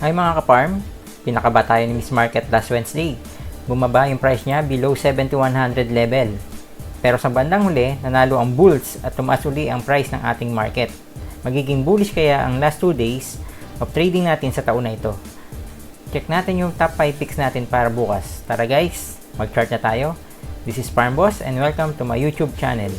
Hi mga ka-farm, pinakaba tayo ni Miss Market last Wednesday. Bumaba yung price niya below 7100 level. Pero sa bandang huli, nanalo ang bulls at tumaas uli ang price ng ating market. Magiging bullish kaya ang last 2 days of trading natin sa taon na ito. Check natin yung top 5 picks natin para bukas. Tara guys, mag-chart na tayo. This is Farm Boss and welcome to my YouTube channel.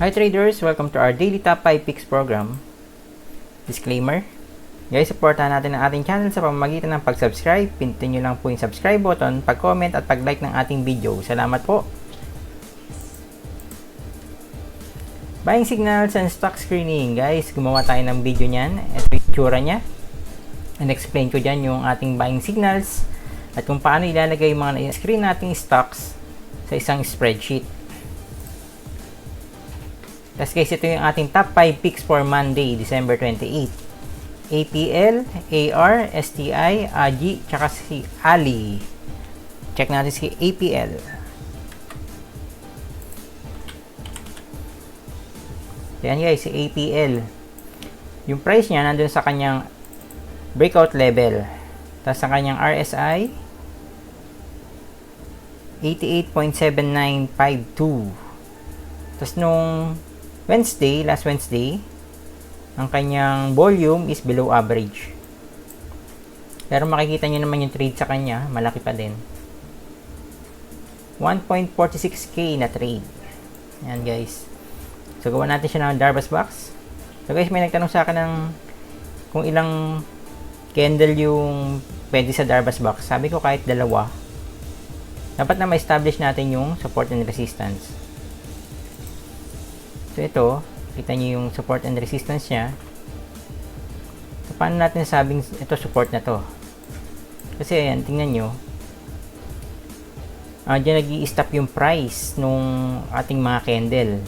Hi traders! Welcome to our daily top 5 picks program. Disclaimer: guys, supportahan natin ang ating channel sa pamamagitan ng pag-subscribe. Pindutin nyo lang po yung subscribe button, pag-comment at pag-like ng ating video. Salamat po! Buying signals and stock screening. Guys, gumawa tayo ng video nyan. Ito yung itsura nya. And explain ko dyan yung ating buying signals at kung paano ilalagay yung mga na-screen nating stocks sa isang spreadsheet. Tapos guys, ito yung ating top 5 picks for Monday, December 28. APL, AR, STI, AGI, tsaka si Ali. Check natin si APL. Yan guys, si APL. Yung price niya nandun sa kanyang breakout level. Tapos sa kanyang RSI, 88.7952. Tapos nung last Wednesday, ang kanyang volume is below average. Pero makikita nyo naman yung trade sa kanya, malaki pa din. 1.46k na trade. Ayan guys. So, gawa natin siya ng Darvas box. So guys, may nagtanong sa akin ng kung ilang candle yung pwede sa Darvas box. Sabi ko kahit dalawa. Dapat na ma-establish natin yung support and resistance. So ito, kita nyo yung support and resistance nya. So paano natin sabing ito support na to? Kasi ayan, tingnan nyo. Diyan nag-i-stop yung price nung ating mga candle.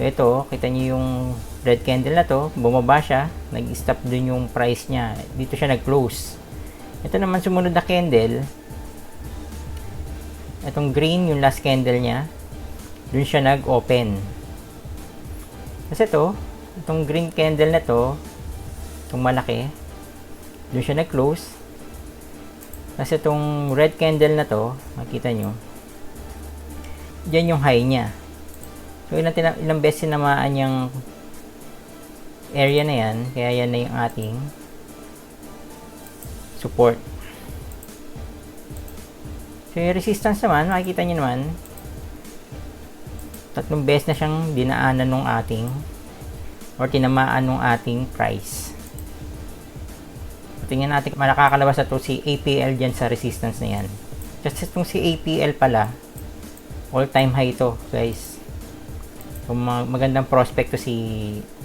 So ito, kita nyo yung red candle na to, bumaba siya, nag-i-stop dun yung price nya. Dito siya nag-close. Ito naman sumunod na candle. Itong green, yung last candle nya, dun siya nag-open. Kasi itong green candle na to, itong malaki, doon siya nag-close. Kasi itong red candle na to, makita nyo, dyan yung high nya. So ilang beses namaan yung area na yan, kaya yan na yung ating support. So yung resistance naman, makikita nyo naman, 3 beses na siyang dinaanan nung ating or tinamaan nung ating price. Tingnan natin kung makakalabas na to si APL dyan sa resistance na yan. Kasi itong si APL pala, all time high ito guys. So, magandang prospect to si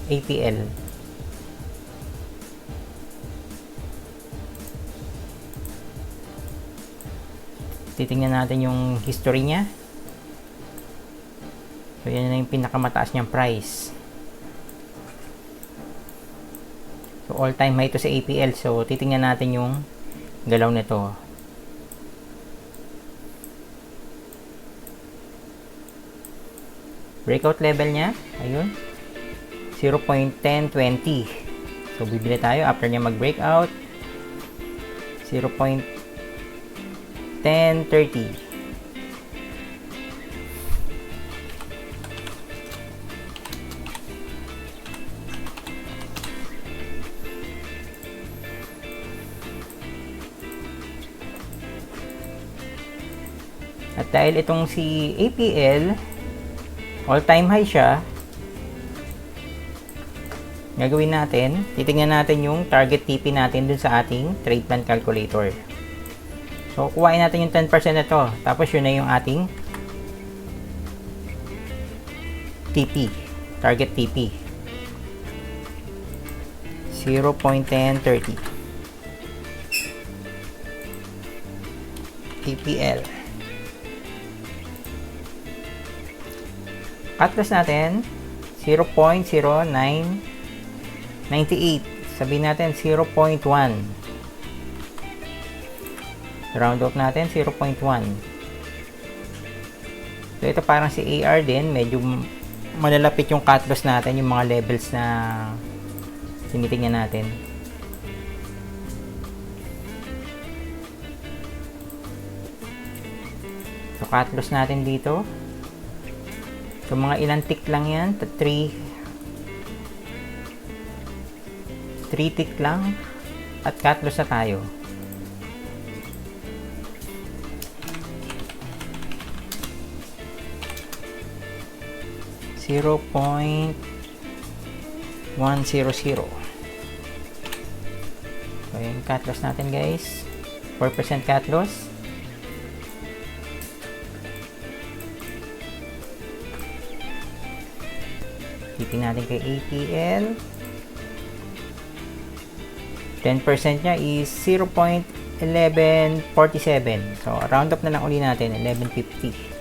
APL. Titingnan natin yung history niya. So, yan na yung pinakamataas niyang price. So, all-time high ito sa APL. So, titingnan natin yung galaw nito. Breakout level niya, ayun, 0.1020. So, bibili tayo after niya mag-breakout. 0.1030. At dahil itong si APL, all-time high siya, gagawin natin, titingnan natin yung target TP natin dun sa ating trade plan calculator. So, kuhain natin yung 10% na to. Tapos yun na yung ating TP, target TP. 0.1030. APL. Cut loss natin 0.0998. Sabihin natin 0.1. Round off natin 0.1. So ito parang si AR din, medyo malalapit yung cut loss natin, yung mga levels na tinitingnan natin. So cut loss natin dito. So mga ilang tick lang yan, 3 tick lang at cut loss na tayo. .100. So yung cut loss natin guys, 4% cut loss. Tipin natin kay APL. 10% nya is 0.1147. So round up na lang uli natin, 1150.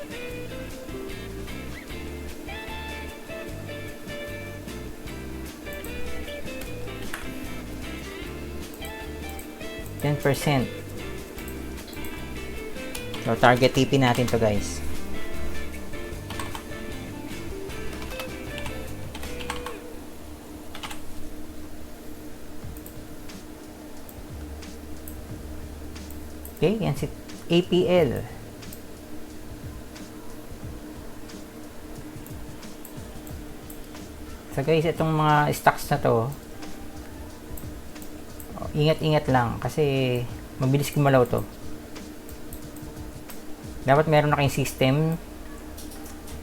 10%. So, target TP natin to guys. Okay, yan si APL. So guys, itong mga stocks na to, ingat-ingat lang kasi mabilis gumalaw to. Dapat meron na kayong system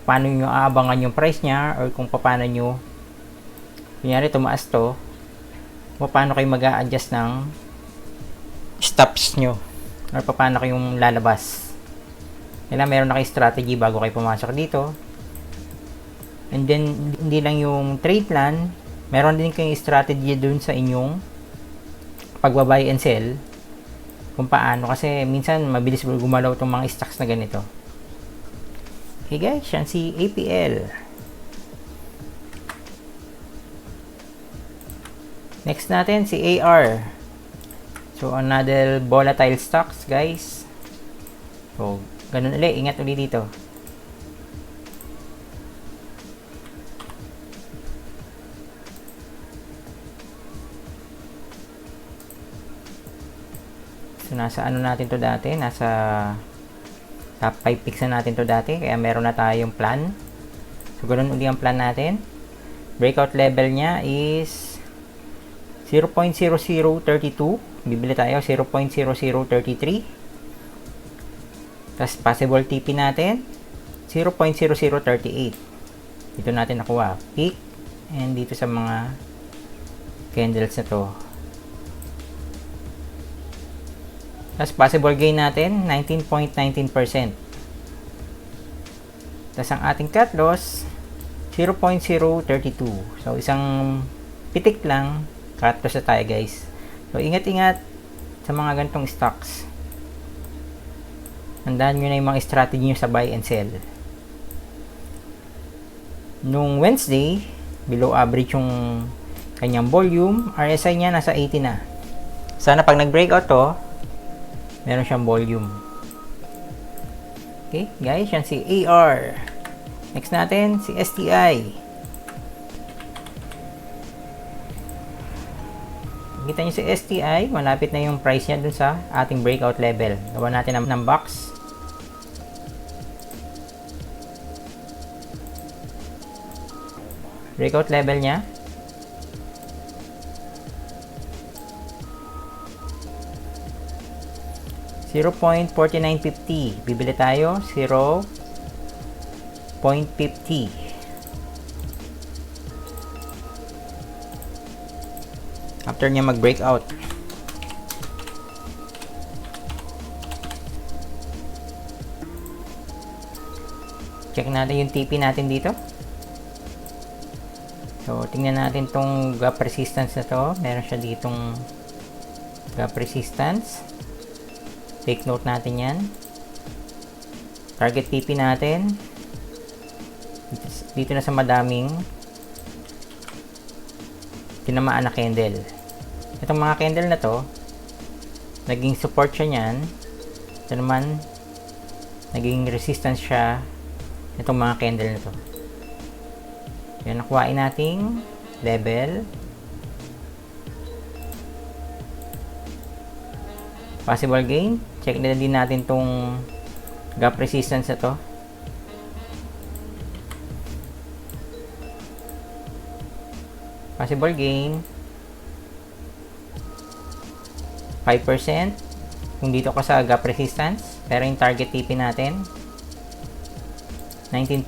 paano nyo aabangan yung price nya or kung paano nyo kunyari tumaas to, paano kayo mag-a-adjust ng stops nyo or paano kayong lalabas. Kailangan meron na kayong strategy bago kayo pumasok dito. And then hindi lang yung trade plan, meron din kayong strategy dun sa inyong pagbabuy and sell kung paano, kasi minsan mabilis gumalaw itong mga stocks na ganito. Okay guys, yan si APL. Next natin si AR. So another volatile stocks guys. So ganun ulit, ingat ulit dito. So, nasa ano natin to dati? Nasa top 5 picks na natin to dati. Kaya meron na tayong plan. So, ganoon uli ang plan natin. Breakout level niya is 0.0032. Bibili tayo 0.0033. Tapos, possible TP natin 0.0038. Dito natin nakuha. Peak. And dito sa mga candles na to. Tapos possible gain natin 19.19%. Tapos ang ating cut loss 0.032. So isang pitik lang cut loss na tayo guys. So ingat-ingat sa mga ganitong stocks. Tandaan nyo na yung mga strategy nyo sa buy and sell. Nung Wednesday, below average yung kanyang volume. RSI niya nasa 80 na. Sana pag nag-breakout to, meron siyang volume. Okay, guys, yan si AR. Next natin, si STI. Kita nyo si STI, malapit na yung price niya dun sa ating breakout level. Gawa natin ng box. Breakout level niya. $0.4950. Bibili tayo 0.50. After niya mag-breakout. Check natin yung TP natin dito. So, tingnan natin tong gap resistance na to. Meron siya ditong gap resistance. Take note natin yan. Target TP natin. Dito na sa madaming tinamaan na candle. Itong mga candle na to, naging support siya niyan Ito naman, naging resistance siya itong mga candle na to. Yan, nakuhain nating level. Possible gain. Check na din natin tong gap resistance na to. Possible gain 5% kung dito ka sa gap resistance, pero yung target TP natin 19%.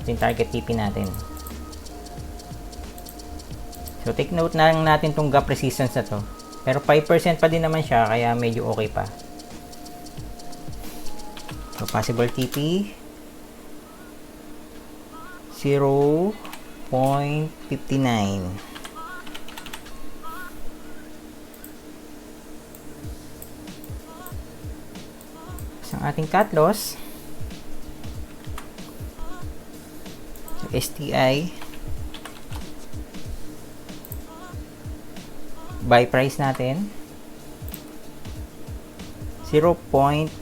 Ito yung target TP natin. So take note na lang natin tong gap resistance na to, pero 5% pa din naman siya, kaya medyo okay pa. So possible TP 0.59. Ang ating cut loss, so STI, buy price natin 0.50.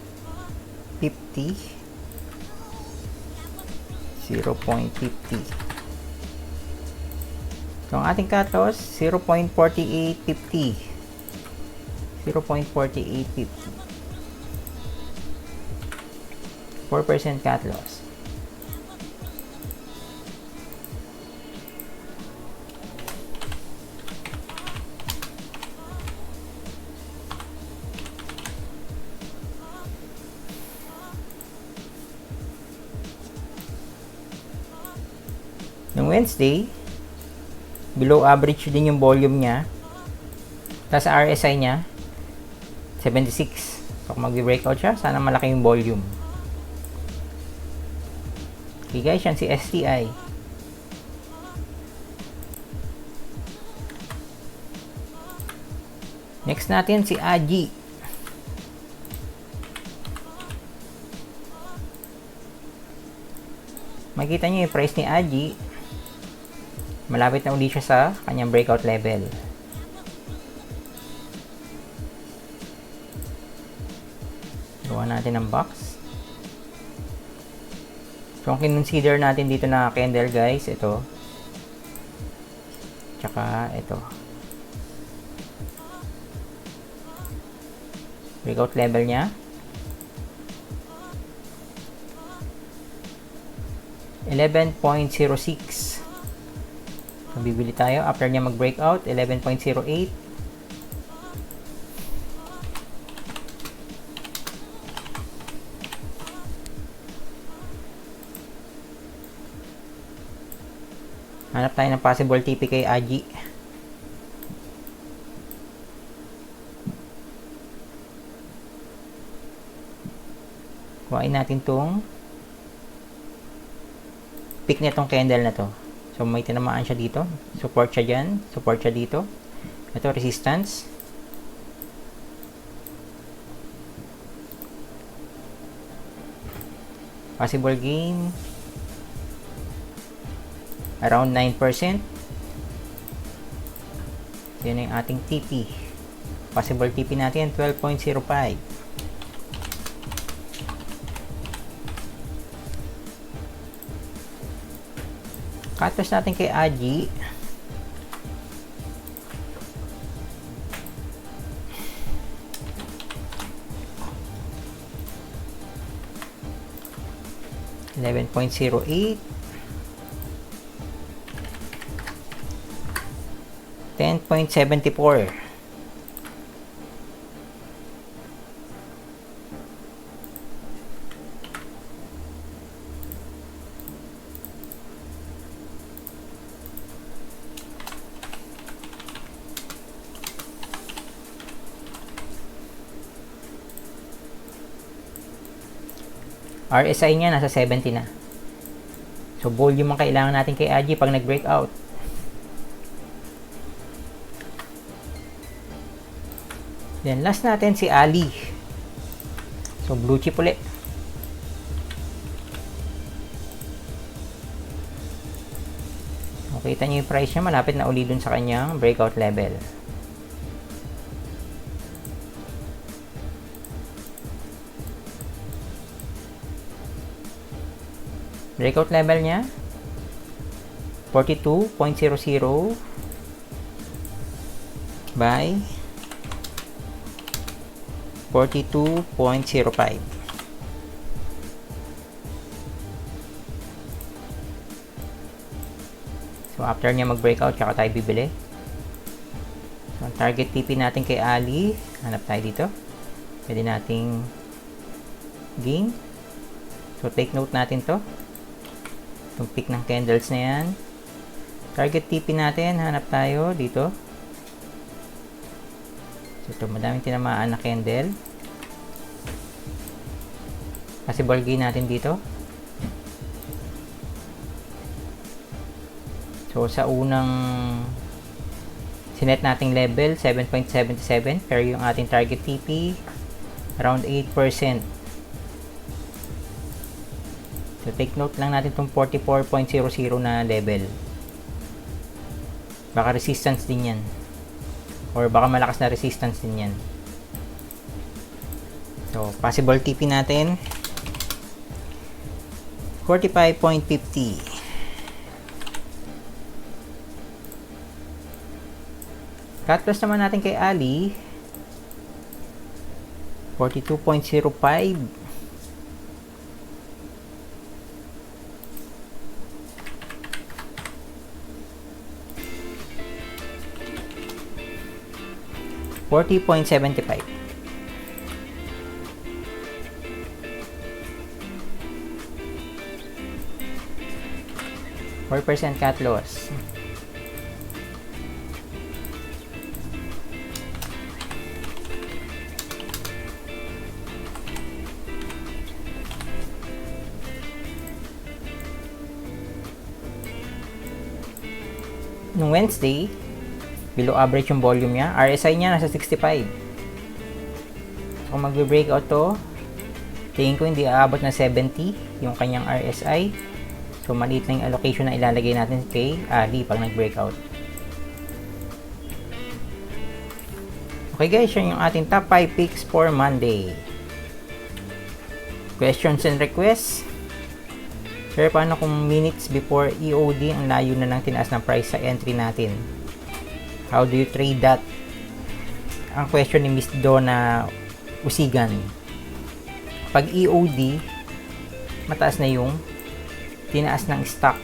0.50. So ang ating cut loss 0.4850. 0.4850. 4% cut loss. Yung Wednesday, below average din yung volume niya. Tapos RSI niya 76. So kung mag-breakout siya, sana malaki yung volume. Okay guys, yan si STI. Next natin si AGI. Makikita nyo yung price ni AGI. Malapit na uli siya sa kanyang breakout level. Gawa natin ng box. So, ang kinonsider natin dito na candle guys, ito. Tsaka ito. Breakout level niya. 11.06. So, bibili tayo after niya mag-breakout. 11.08. Hanap tayo ng possible TP kay AGI. Kuhain natin tong pick na itong candle na to. So may tinamaan siya dito. Support siya dyan. Support siya dito. Ito resistance. Possible gain around 9%. Yan yung ating TP. Possible TP natin 12.05. Cut loss natin kay AGI. $11.08. 10.74. RSI niya nasa 70 na. So volume ang kailangan natin kay AGI pag nag-breakout. Then last natin si Ali. So blue chip ulit. Makita niyo yung price niya, malapit na uli dun sa kanyang breakout level. Breakout level niya 42.00 by 42.05. So after niya mag-breakout, tsaka tayo bibili. So ang target TP natin kay Ali, hanap tayo dito. Pwede nating gain. So take note natin to. Itong peak ng candles na yan. Target TP natin, hanap tayo dito. So ito, madaming tinamaan na candle. Possible gain natin dito. So sa unang sinet nating level 7.77, pero yung ating target TP around 8%. So take note lang natin itong 44.00 na level. Baka resistance din yan, or baka malakas na resistance din yan. So possible TP natin 45.50. Cut loss naman natin kay Ali 42.05. $40.75. %4 cut loss. Nung Wednesday, below average yung volume niya. RSI niya nasa 65. So kung magbe-breakout to, tingin ko hindi aabot na 70 yung kanyang RSI. So maliit lang yung allocation na ilalagay natin kay Ali pag nag-breakout. Okay guys, yun yung ating top 5 picks for Monday. Questions and requests? Sir, paano kung minutes before EOD ang layo na ng tinaas ng price sa entry natin? How do you trade that? Ang question ni Miss Donna Usigan. Pag EOD, mataas na yung tinaas ng stock.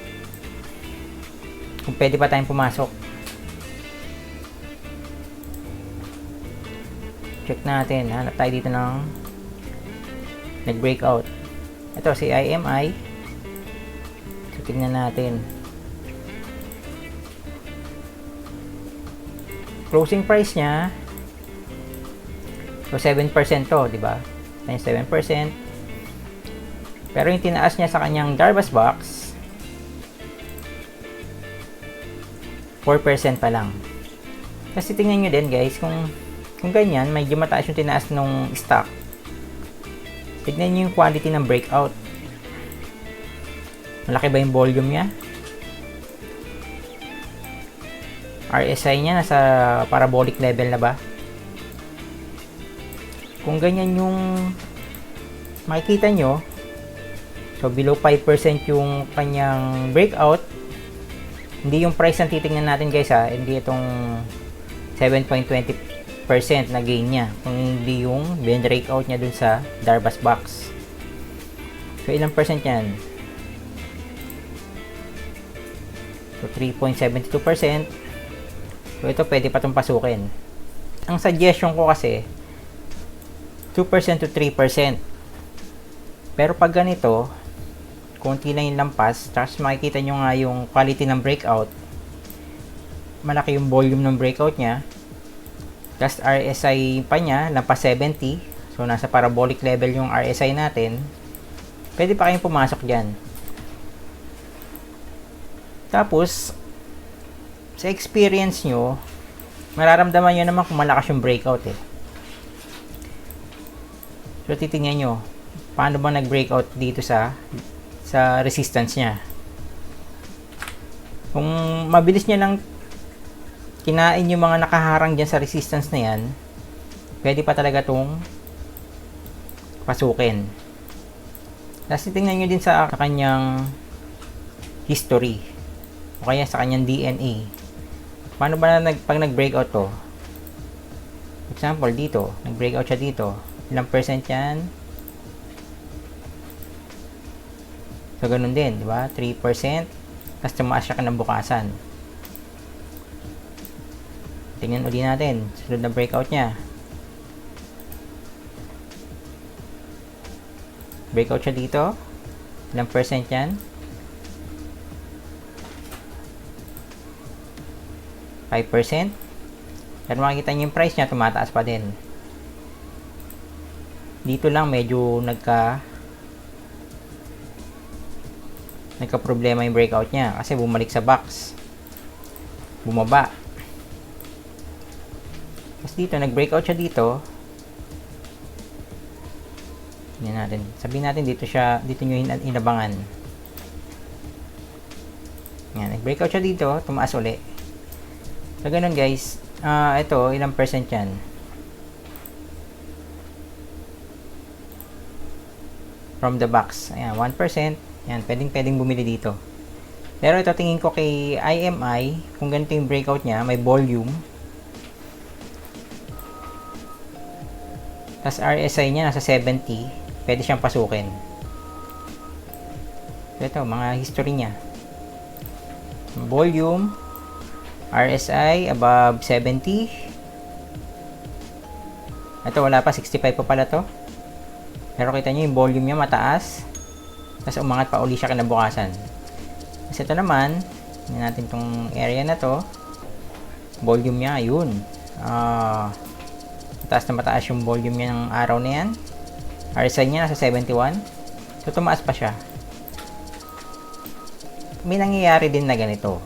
Kung pwede pa tayong pumasok. Check natin. Hanap tayo dito ng nag-breakout. Ito si IMI. So, tignan natin. Closing price niya, so 7% to, di ba? 7%. Pero yung tinaas niya sa kanyang Darbas box, 4% pa lang. Kasi tingnan nyo din guys, kung ganyan, medyo mataas yung tinaas nung stock. Tignan nyo yung quality ng breakout. Malaki ba yung volume niya? RSI niya nasa parabolic level na ba? Kung ganyan yung makikita nyo, so below 5% yung kanyang breakout, hindi yung price ang titingnan natin guys ha, hindi itong 7.20% na gain niya, kung hindi yung breakout niya dun sa Darbas box. So ilang percent yan? So 3.72%. So ito pwede pa itong pasukin. Ang suggestion ko kasi 2% to 3%. Pero pag ganito, konti lang yung lampas, tapos makikita nyo nga yung quality ng breakout, malaki yung volume ng breakout niya, tapos RSI pa niya lampas 70, so nasa parabolic level yung RSI natin, pwede pa kayong pumasok dyan. Tapos sa experience nyo, mararamdaman nyo naman kung malakas yung breakout eh. So titingnan nyo paano ba nag-breakout dito sa resistance niya. Kung mabilis niya lang kinain yung mga nakaharang dyan sa resistance na yan, pwede pa talaga itong pasukin. Tapos tingnan nyo din sa kanyang history o kaya sa kanyang DNA. Paano ba pag nag-breakout to? Example, dito. Nag-breakout siya dito. Ilang percent yan? So, ganun din, di ba? 3%. Tapos tumaas siya kinabukasan. Tingnan uli natin. Sunod na breakout niya. Breakout siya dito. Ilang percent yan? 5%. Pero makikita niyo yung price niya, tumataas pa din. Dito lang medyo nagka-problema yung breakout niya kasi bumalik sa box. Bumaba. Tapos dito, nag-breakout siya dito. Yan natin. Sabihin natin dito nyo inabangan. Yan, nag-breakout siya dito, tumaas uli. So, ganun guys. Ito, ilang percent yan? From the box. Ayan, 1%. Yan, pwedeng bumili dito. Pero ito, tingin ko kay IMI, kung ganito yung breakout niya, may volume. Tapos RSI niya nasa 70, pwede siyang pasukin. So, ito, mga history niya. Volume, RSI above 70. Ito, wala pa, 65 pa pala to. Pero kita nyo yung volume niya mataas. Tapos umangat pa uli siya kinabukasan. Kasi ito naman, hindi natin tong area na to. Volume niya, yun. Mataas na mataas yung volume niya ng araw na yan. RSI niya nasa 71. So, tumaas pa siya. May nangyayari din na ganito.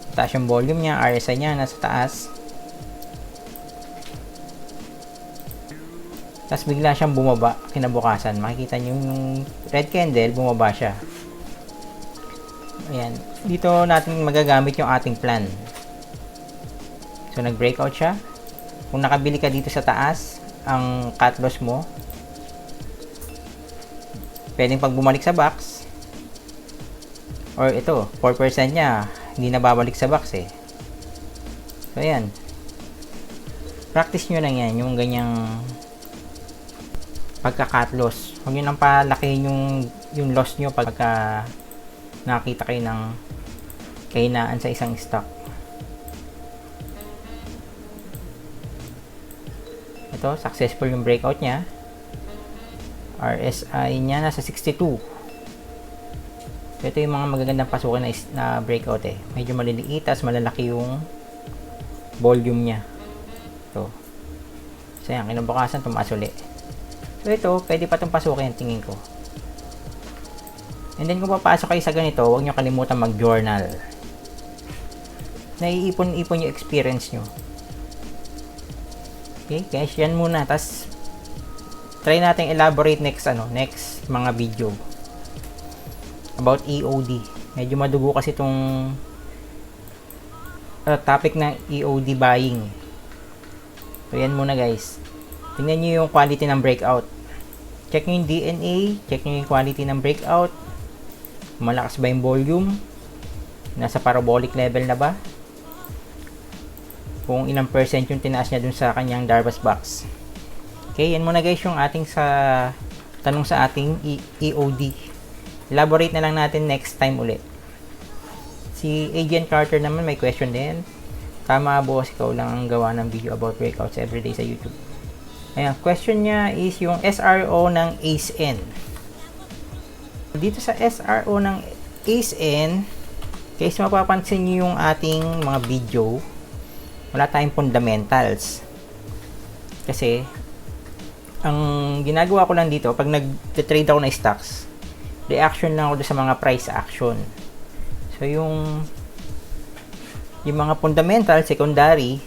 Mataas yung volume niya, RSI niya nasa taas. Tapos bigla siyang bumaba kinabukasan. Makikita niyo yung red candle, bumaba siya. Ayan. Dito natin magagamit yung ating plan. So, nag-breakout siya. Kung nakabili ka dito sa taas, ang cut loss mo, pwedeng pag bumalik sa box, or ito, 4% niya, hindi na babalik sa box eh. So, ayan. Practice nyo lang yan, yung ganyang pagka-cut loss. Huwag nyo nang palakihin yung loss nyo pagka nakita kayo ng kahinaan sa isang stock. Ito, successful yung breakout niya. RSI niya nasa 62. Ito yung mga magagandang pasukan na breakout eh. Medyo maliliit, tas malalaki yung volume niya. Ito. So yan, kinabukasan tumaas ulit. So ito, pwede pa itong pasukin, tingin ko. And then kung papasok kayo sa ganito, huwag nyo kalimutan mag-journal. Naiipon-ipon yung experience nyo. Okay, guys, yan muna. Tapos, try natin elaborate next mga video about EOD. Medyo madugo kasi itong topic ng EOD buying. So, yan muna guys. Tingnan nyo yung quality ng breakout. Check nyo yung DNA. Check nyo yung quality ng breakout. Malakas ba yung volume? Nasa parabolic level na ba? Kung ilang percent yung tinaas niya dun sa kanyang Darvas box. Okay, yan muna guys yung ating tanong sa ating EOD. Elaborate na lang natin next time ulit. Si Agent Carter naman may question din. Tama boss, ikaw lang ang gawa ng video about breakouts everyday sa YouTube. Ayan, question niya is yung SRO ng ACE-N. Dito sa SRO ng ACE-N, guys, mapapansin niyo yung ating mga video. Wala tayong fundamentals. Kasi, ang ginagawa ko lang dito, pag nag-trade ako ng stocks, reaction lang ako sa mga price action. So, yung mga fundamental, secondary,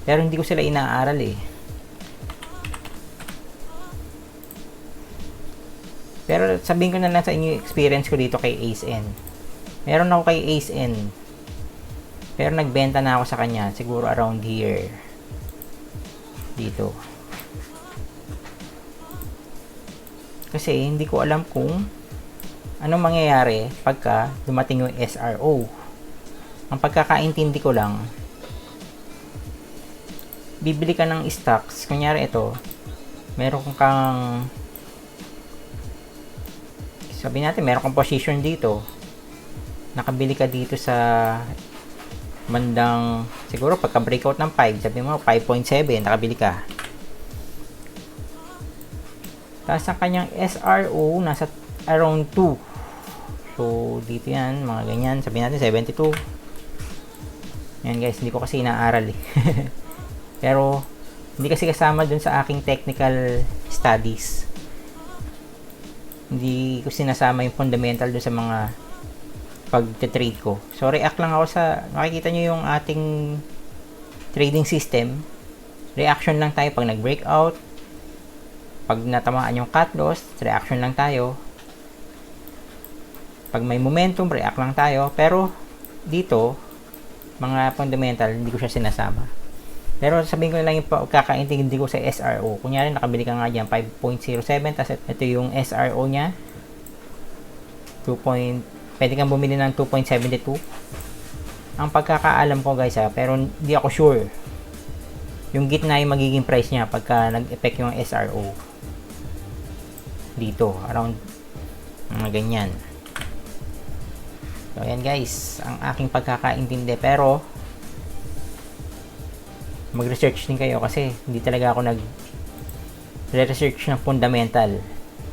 pero hindi ko sila inaaral eh. Pero sabihin ko na lang sa inyo yung experience ko dito kay ACE-N. Meron ako kay ACE-N. Pero nagbenta na ako sa kanya. Siguro around here. Dito. Kasi hindi ko alam kung anong mangyayari pagka dumating yung SRO. Ang pagkakaintindi ko lang, bibili ka ng stocks, kunyari ito, meron kang, sabi natin, meron kang position dito, nakabili ka dito sa bandang, siguro pagka breakout ng 5, sabi mo 5.7, nakabili ka. Tapos ang kanyang SRO nasa around 2. So dito yan, mga ganyan, sabi natin 72. Yan guys, hindi ko kasi inaaral eh. Pero hindi kasi kasama dun sa aking technical studies. Hindi ko sinasama yung fundamental dun sa mga pag-trade ko. So react lang ako sa, makikita nyo yung ating trading system. Reaction lang tayo pag nag-breakout. Pag natamaan yung cut loss, reaction lang tayo. Pag may momentum, react lang tayo. Pero dito, mga fundamental, hindi ko siya sinasama. Pero sabihin ko lang yung kakaintindi ko sa SRO. Kunyari, nakabili ka nga dyan, 5.07. Tapos ito yung SRO niya. Pwede kang bumili ng 2.72. Ang pagkakaalam ko guys pero hindi ako sure. Yung gitna yung magiging price niya pagka nag-effect yung SRO. Dito, around mga ganyan. So ayan guys, ang aking pagkakaintindi. Pero mag-research din kayo kasi hindi talaga ako nag-research ng fundamental.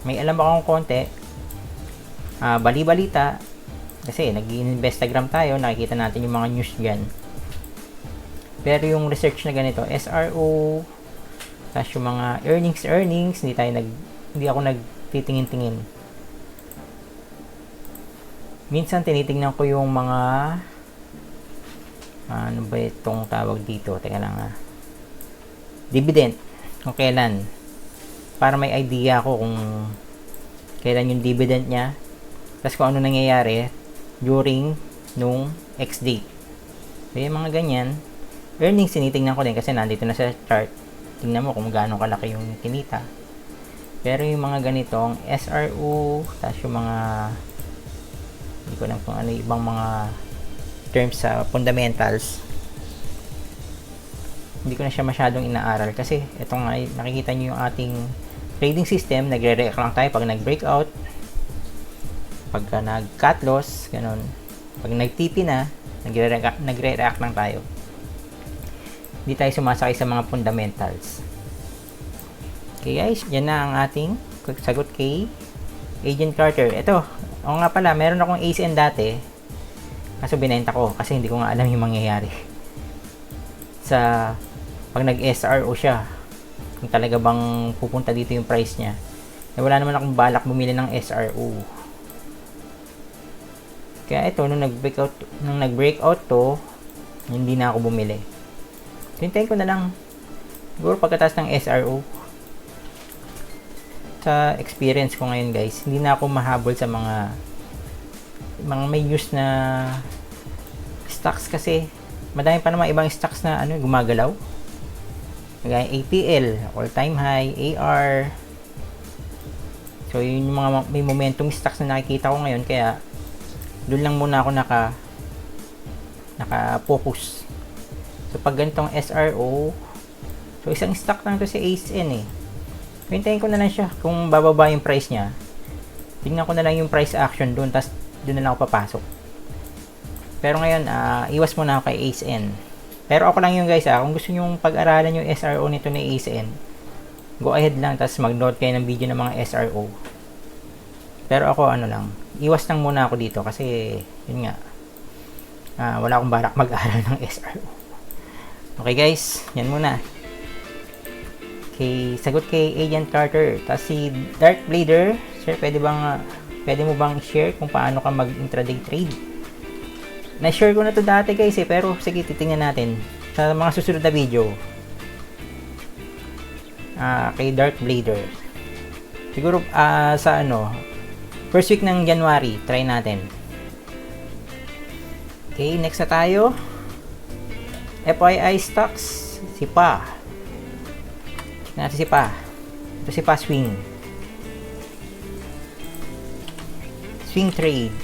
May alam akong konti, bali-balita, kasi nag-Instagram tayo, nakikita natin yung mga news dyan. Pero yung research na ganito, SRO, tapos yung mga earnings, hindi ako nagtitingin-tingin. Minsan tinitingnan ko yung mga ano ba itong tawag dito? Teka lang dividend. Kung kailan. Para may idea ako kung kailan yung dividend niya. Tapos kung ano nangyayari during nung X date. So yung mga ganyan. Earnings tinitingnan ko din kasi nandito na sa chart. Tingnan mo kung gaano kalaki yung kinita. Pero yung mga ganitong SRO, tapos yung mga hindi ko alam kung ano ibang mga terms sa fundamentals, hindi ko na siya masyadong inaaral kasi ito nga, nakikita nyo yung ating trading system, nagre-react lang tayo pag nag-breakout, pagka nag-cut loss, ganun. Pag nag-TP na, nagre-react lang tayo. Hindi tayo sumasakay sa mga fundamentals. Okay guys, yan na ang ating sagot kay Agent Carter. Ito, o nga pala, meron akong ACN dati. Kaso binenta ko kasi hindi ko nga alam yung mangyayari. Sa pag nag-SRO siya, kung talaga bang pupunta dito yung price niya. Wala naman akong balak bumili ng SRO. Kaya ito, nung nag-breakout to, hindi na ako bumili. Hintayin ko na lang. Siguro pagkatapos ng SRO. Sa experience ko ngayon guys, hindi na ako mahabol sa mga may news na stocks kasi madami pa naman ibang stocks na gumagalaw. Kagaya APL, all time high, AR. So yun yung mga may momentum stocks na nakikita ko ngayon, kaya doon lang muna ako naka-focus. So pag ganitong SRO, so isang stock lang to si ACN hintayin ko na lang siya kung bababa yung price niya. Tingnan ko na lang yung price action doon, tas doon na lang ako papasok. Pero ngayon, iwas muna ako kay ACN. Pero ako lang yung guys, kung gusto nyo pag-aralan yung SRO nito ni ACN, go ahead lang, tas mag-note kayo ng video ng mga SRO. Pero ako iwas lang muna ako dito kasi yun nga, wala akong balak mag-aral ng SRO. Okay guys, yan muna. Sagot kay Agent Carter. Tapos si Dark Blader, sir, pwede mo bang share kung paano ka mag-intraday trade? Na-share ko na to dati guys pero sige, titingnan natin sa mga susunod na video. Kay Dark Blader. Siguro sa first week ng January, try natin. Okay, next na tayo. FYI stocks, si Pa. Natin si Pa. Ito si Pa Swing. swing trade.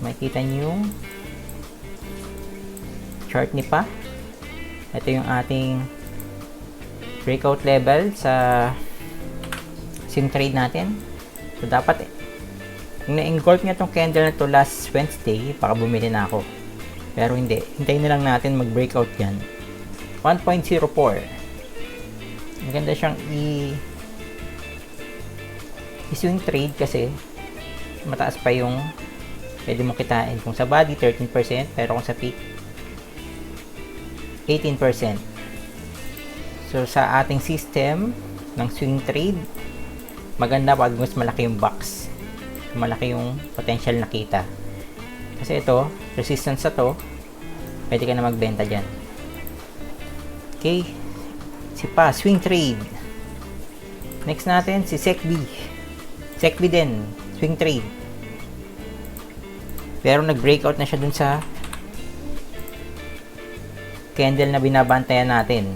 Makikita nyo yung chart ni Pa. Ito yung ating breakout level sa swing trade natin. So dapat kung na-engulf niya tong candle na to last Wednesday, baka bumili na ako. Pero hindi, hintayin na lang natin mag-breakout yan. 1.04. Maganda siyang i-swing trade kasi mataas pa yung pwede mo kitain. Kung sa body 13%, pero kung sa peak 18%. So sa ating system ng swing trade, maganda pag mas malaki yung box, malaki yung potential na kita. Kasi ito, resistance na to, pwede ka na magbenta dyan. Okay, si Pa, swing trade. Next natin si SECB. SECB din, swing trade. Pero nag-breakout na siya dun sa candle na binabantayan natin.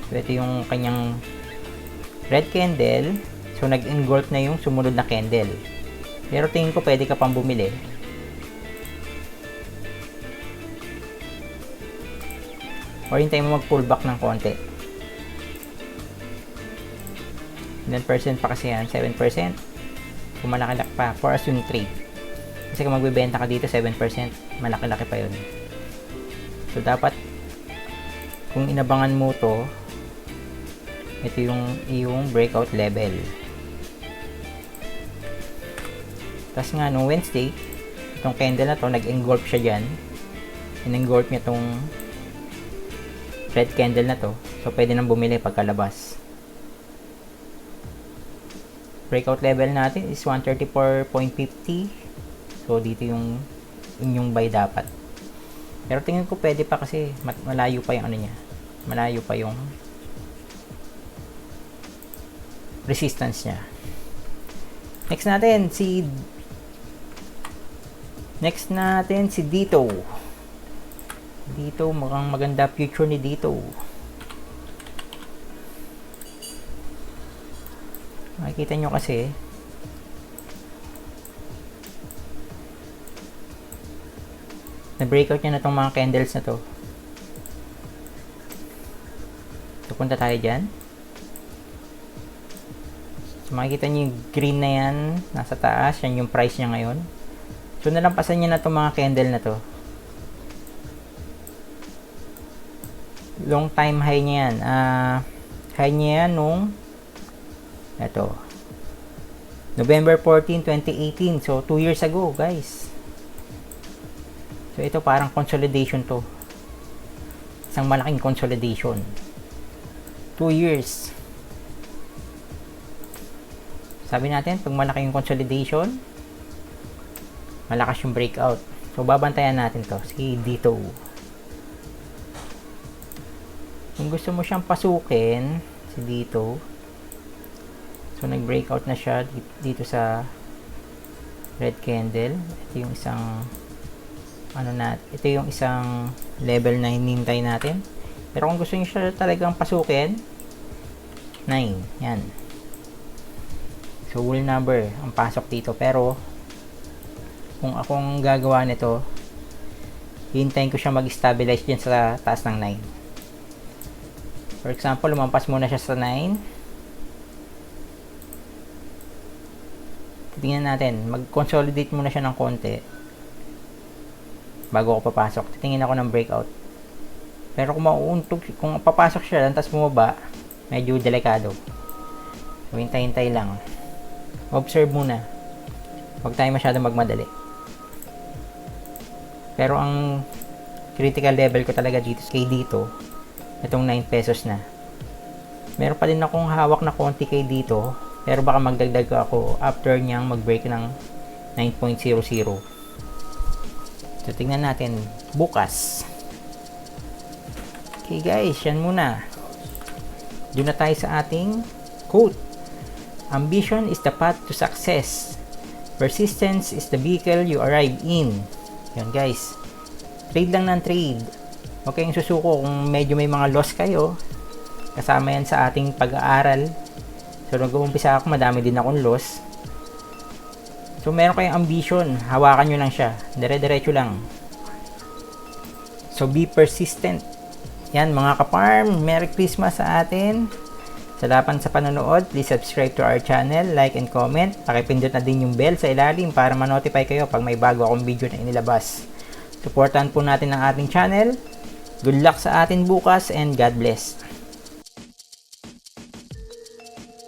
So ito yung kanyang red candle. So nag-engulf na yung sumunod na candle. Pero tingin ko pwede ka pang bumili. Or hintayin mo mag-pullback ng konti. 9% pa kasi yan, 7%. Kung malaki-laki pa, for a swing trade. Kasi kung magbibenta ka dito, 7%, malaki-laki pa yun. So dapat, kung inabangan mo to, ito yung breakout level. Tapos nga, nung Wednesday, itong candle na to, nag-engulf siya dyan. In-engulf niya itong red candle na to. So, pwede nang bumili pagkalabas. Breakout level natin is 134.50. So, dito yung inyong buy dapat. Pero tingin ko pwede pa kasi malayo pa yung ano niya. Malayo pa yung resistance niya. Next natin si Dito. Dito, mukhang maganda future ni Dito. Makikita nyo kasi na-breakout niya na itong mga candles na to. So, punta tayo dyan. So, makikita nyo yung green na yan, nasa taas, yan yung price niya ngayon. So, nalampasan niya na itong mga candle na to. Long time high niya yan. High niya yan nung ito, November 14, 2018. So, 2 years ago, guys. So, ito parang consolidation to. Isang malaking consolidation. 2 years. Sabi natin, pag malaki yung consolidation, malakas yung breakout. So, babantayan natin to. Si Dito. Kung gusto mo siyang pasukin, si Dito. So, nag-breakout na siya dito sa red candle. Ito yung isang ito yung isang level na hinintay natin. Pero kung gusto niyo siya talagang pasukin, 9. Yan. So, whole number ang pasok dito. Pero, kung akong gagawa nito, hintayin ko siya mag-stabilize dyan sa taas ng 9. For example, lumampas muna siya sa 9. Tingnan natin, mag-consolidate muna siya ng konti bago ako papasok. Titingin ako ng breakout. Pero kung mauuntog, kung papasok siya tapos bumaba, medyo delikado. So, hintay-hintay lang. Observe muna. Huwag tayo masyadong magmadali. Pero ang critical level ko talaga dito kay Dito, itong 9 pesos na. Meron pa din akong hawak na konti kay Dito, pero baka magdagdag ako after niyang mag-break ng 9.00. So, tingnan natin bukas. Okay guys, yan muna. Doon na tayo sa ating quote. Ambition is the path to success. Persistence is the vehicle you arrive in. Yan guys. Trade lang ng trade. Huwag kayong susuko kung medyo may mga loss kayo. Kasama yan sa ating pag-aaral. So, nag-uumpisa ako, madami din akong loss. So, meron kayong ambition, hawakan nyo lang siya. Dire-diretso lang. So, be persistent. Yan mga ka-farm, Merry Christmas sa atin. Salamat sa panonood. Please subscribe to our channel, like and comment. Pakipindot na din yung bell sa ilalim para ma-notify kayo pag may bago akong video na inilabas. Supportan po natin ang ating channel. Good luck sa atin bukas and God bless.